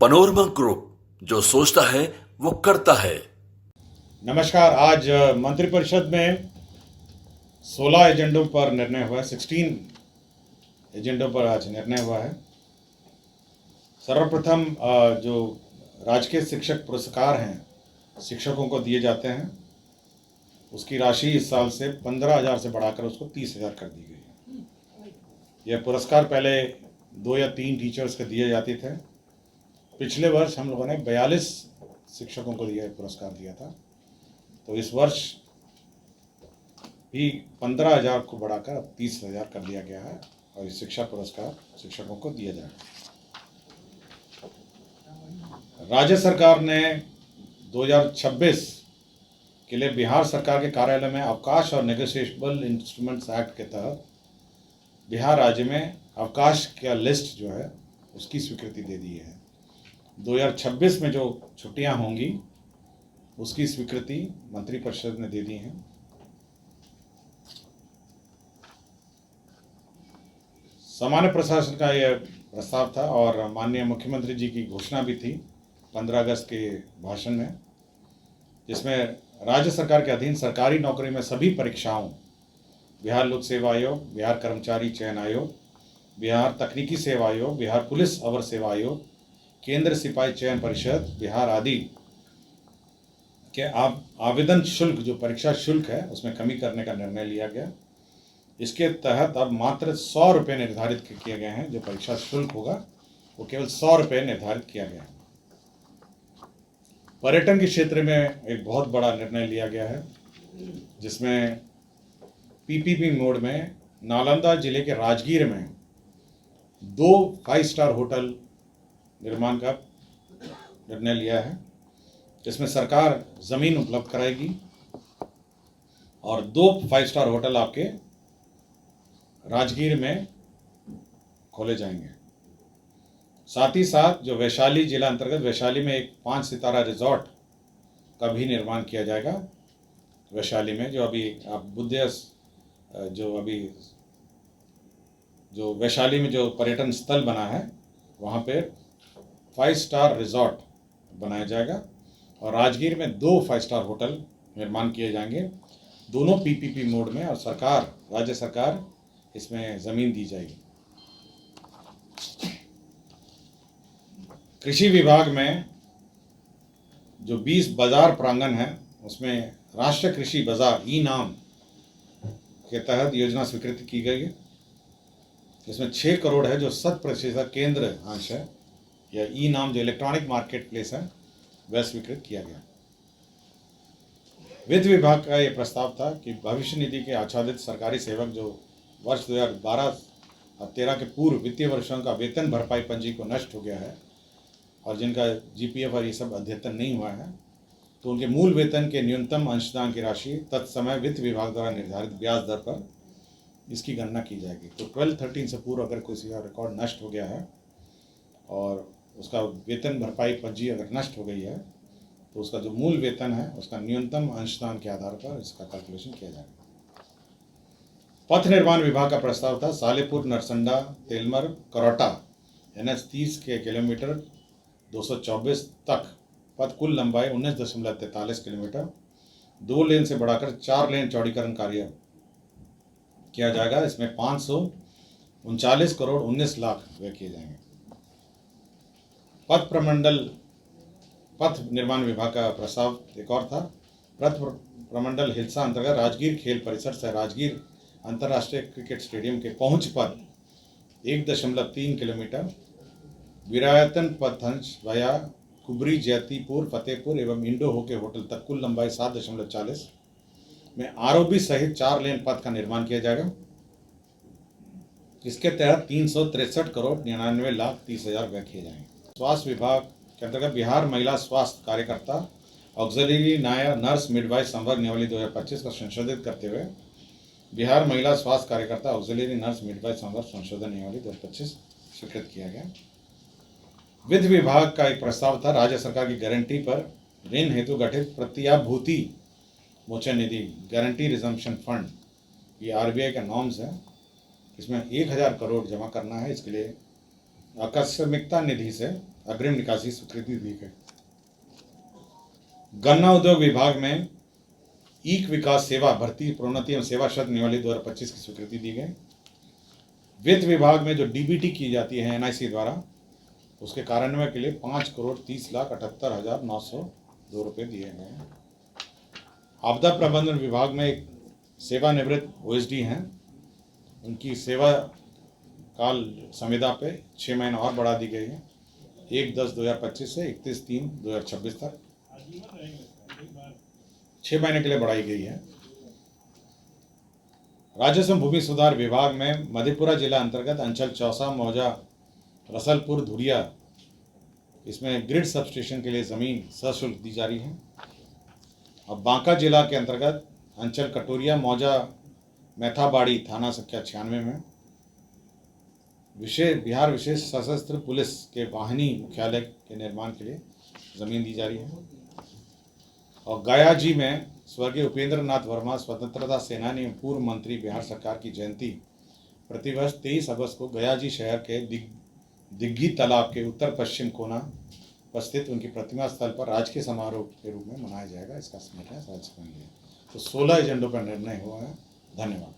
Panorama group, जो सोचता है वो करता है। नमस्कार। आज मंत्रिपरिषद में 16 एजेंडों पर निर्णय हुआ है। 16 एजेंडों पर आज निर्णय हुआ है। सर्वप्रथम जो राजकीय शिक्षक पुरस्कार हैं, शिक्षकों को दिए जाते हैं, उसकी राशि इस साल से 15,000 से बढ़ाकर उसको 30,000 कर दी गई है। यह पुरस्कार पहले 2 या 3 टीचर्स को दिए जाते थे। पिछले वर्ष हम लोगों ने 42 शिक्षकों को पुरस्कार दिया था, तो इस वर्ष भी 15,000 को बढ़ाकर अब 30,000 कर दिया गया है और इस शिक्षा पुरस्कार शिक्षकों को दिया जाएगा। राज्य सरकार ने 2026 के लिए बिहार सरकार के कार्यालय में अवकाश और नेगोशिएबल इंस्ट्रूमेंट्स एक्ट के तहत बिहार राज्य में अवकाश का लिस्ट जो है उसकी स्वीकृति दे दी है। 2026 में जो छुट्टियां होंगी उसकी स्वीकृति मंत्रिपरिषद ने दे दी है। सामान्य प्रशासन का यह प्रस्ताव था और माननीय मुख्यमंत्री जी की घोषणा भी थी 15 अगस्त के भाषण में, जिसमें राज्य सरकार के अधीन सरकारी नौकरी में सभी परीक्षाओं, बिहार लोक सेवा आयोग, बिहार कर्मचारी चयन आयोग, बिहार तकनीकी सेवा आयोग, बिहार पुलिस अवर सेवा आयोग, केंद्र सिपाही चयन परिषद, बिहार आदि के आवेदन शुल्क, जो परीक्षा शुल्क है, उसमें कमी करने का निर्णय लिया गया। इसके तहत अब मात्र 100 रुपये निर्धारित किए गए हैं। जो परीक्षा शुल्क होगा वो केवल 100 रुपये निर्धारित किया गया है। पर्यटन के क्षेत्र में एक बहुत बड़ा निर्णय लिया गया है, जिसमें पीपीपी मोड में नालंदा जिले के राजगीर में 2 5 स्टार होटल निर्माण का निर्णय लिया है। इसमें सरकार ज़मीन उपलब्ध कराएगी और 2 5 स्टार होटल आपके राजगीर में खोले जाएंगे। साथ ही साथ जो वैशाली जिला अंतर्गत वैशाली में एक 5 सितारा रिजॉर्ट का भी निर्माण किया जाएगा। वैशाली में जो अभी आप जो वैशाली में जो पर्यटन स्थल बना है वहाँ पे 5 स्टार रिजॉर्ट बनाया जाएगा और राजगीर में 2 5 स्टार होटल निर्माण किए जाएंगे, दोनों पीपीपी मोड में, और राज्य सरकार इसमें ज़मीन दी जाएगी। कृषि विभाग में जो 20 बाजार प्रांगण है उसमें राष्ट्रीय कृषि बाजार ई-नाम के तहत योजना स्वीकृत की गई है। इसमें 6 करोड़ है जो 100% केंद्र अंश है। यह ई-नाम जो इलेक्ट्रॉनिक मार्केट प्लेस है वह स्वीकृत किया गया। वित्त विभाग का यह प्रस्ताव था कि भविष्य निधि के आच्छादित सरकारी सेवक जो वर्ष 2012-13 के पूर्व वित्तीय वर्षों का वेतन भरपाई पंजी को नष्ट हो गया है और जिनका जीपीएफ और ये सब अद्यतन नहीं हुआ है, तो उनके मूल वेतन के न्यूनतम अंशदान की राशि तत्समय वित्त विभाग द्वारा निर्धारित ब्याज दर पर इसकी गणना की जाएगी। तो 12-13 से पूर्व अगर किसी का रिकॉर्ड नष्ट हो गया है और उसका वेतन भरपाई पंजी अगर नष्ट हो गई है, तो उसका जो मूल वेतन है उसका न्यूनतम अंशदान के आधार पर इसका कैलकुलेशन किया जाएगा। पथ निर्माण विभाग का प्रस्ताव था सालेपुर नरसंडा तेलमर करौटा NH 30 के किलोमीटर 224 तक पथ कुल लंबाई 19.43 किलोमीटर 2 लेन से बढ़ाकर 4 लेन चौड़ीकरण कार्य किया जाएगा। इसमें 539 करोड़ 19 लाख व्यय किए जाएंगे। पथ निर्माण विभाग का प्रस्ताव एक और था। पथ प्रमंडल हिलसा अंतर्गत राजगीर खेल परिसर से राजगीर अंतर्राष्ट्रीय क्रिकेट स्टेडियम के पहुंच पथ 1.3 किलोमीटर, विरायतन पथंश वाया कुबरी जयतीपुर फतेहपुर एवं इंडो होके होटल तक कुल लंबाई 7.40 में आरओबी सहित 4 लेन पथ का निर्माण किया जाएगा। इसके तहत 363 करोड़ 99 लाख 30 हजार व्यय किए जाएंगे। स्वास्थ्य विभाग के अंतर्गत बिहार महिला स्वास्थ्य कार्यकर्ता ऑक्सिलरी नर्स मिडवाइफ संवर्ग नियमावली 2025 को संशोधित करते हुए बिहार महिला स्वास्थ्य कार्यकर्ता ऑक्सिलरी नर्स मिडवाइफ संवर्ग संशोधन नियमावली 2025 स्वीकृत किया गया। वित्त विभाग का एक प्रस्ताव था राज्य सरकार की गारंटी पर ऋण हेतु गठित प्रत्याभूति मोचन निधि गारंटी रिजम्पशन फंड, ये RBI का नॉर्म्स है। इसमें 1,000 करोड़ जमा करना है। इसके लिए आकस्मिकता निधि से अग्रिम निकासी स्वीकृति दी गई। गन्ना उद्योग विभाग में ईक विकास सेवा भर्ती प्रोन्नति एवं सेवा शर्त नियमावली 2025 की स्वीकृति दी गई। वित्त विभाग में जो डीबीटी की जाती है एनआईसी द्वारा, उसके कार्यान्वयन के लिए 5,30,78,902 रुपये दिए गए हैं। आपदा प्रबंधन विभाग में एक सेवानिवृत्त ओएसडी हैं, उनकी सेवा काल संविदा पे 6 महीने और बढ़ा दी गई है, 1/10/2025 से 31/3/2026 तक 6 महीने के लिए बढ़ाई गई है। राजस्व भूमि सुधार विभाग में मधेपुरा जिला अंतर्गत अंचल चौसा, मौजा, रसलपुर, धुरिया, इसमें ग्रिड सबस्टेशन के लिए ज़मीन सशुल्क दी जा रही है। अब बांका जिला के अंतर्गत अंचल कटोरिया, मौजा, मैथाबाड़ी थाना संख्या 96 में बिहार विशेष सशस्त्र पुलिस के वाहिनी मुख्यालय के निर्माण के लिए ज़मीन दी जा रही है। और गया जी में स्वर्गीय उपेंद्र नाथ वर्मा स्वतंत्रता सेनानी एवं पूर्व मंत्री बिहार सरकार की जयंती प्रतिवर्ष 23 अगस्त को गया जी शहर के दिग्गी तालाब के उत्तर पश्चिम कोना पर स्थित उनकी प्रतिमा स्थल पर राजकीय समारोह के रूप में मनाया जाएगा। इसका निर्णय राज्य ने लिया। तो 16 एजेंडों पर निर्णय हुआ है। धन्यवाद।